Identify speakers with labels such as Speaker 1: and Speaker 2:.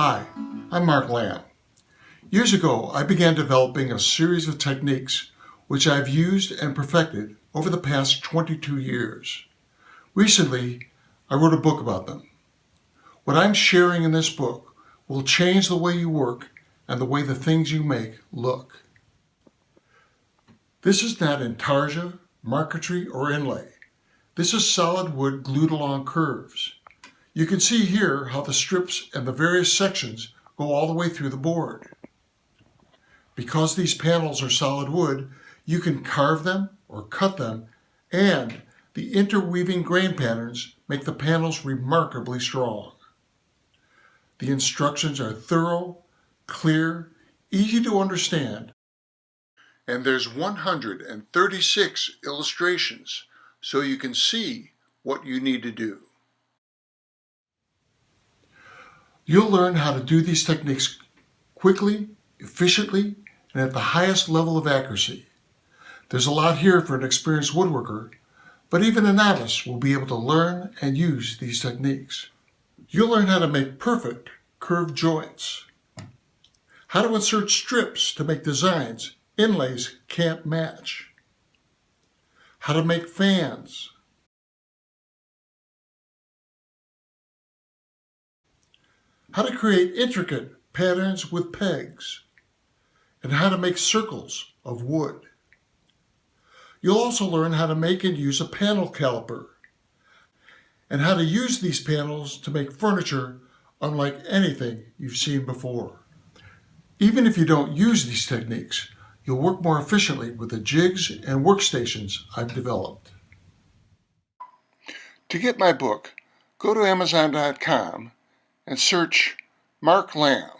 Speaker 1: Hi, I'm Mark Lamb. Years ago, I began developing a series of techniques which I've used and perfected over the past 22 years. Recently, I wrote a book about them. What I'm sharing in this book will change the way you work and the way the things you make look. This is not intarsia, marquetry, or inlay. This is solid wood glued along curves. You can see here how the strips and the various sections go all the way through the board. Because these panels are solid wood, you can carve them or cut them, and the interweaving grain patterns make the panels remarkably strong. The instructions are thorough, clear, easy to understand, and there's 136 illustrations so you can see what you need to do. You'll learn how to do these techniques quickly, efficiently, and at the highest level of accuracy. There's a lot here for an experienced woodworker, but even a novice will be able to learn and use these techniques. You'll learn how to make perfect curved joints, how to insert strips to make designs inlays can't match, how to make fans, how to create intricate patterns with pegs, and how to make circles of wood. You'll also learn how to make and use a panel caliper, and how to use these panels to make furniture unlike anything you've seen before. Even if you don't use these techniques, you'll work more efficiently with the jigs and workstations I've developed. To get my book, go to Amazon.com and search Mark Lamb.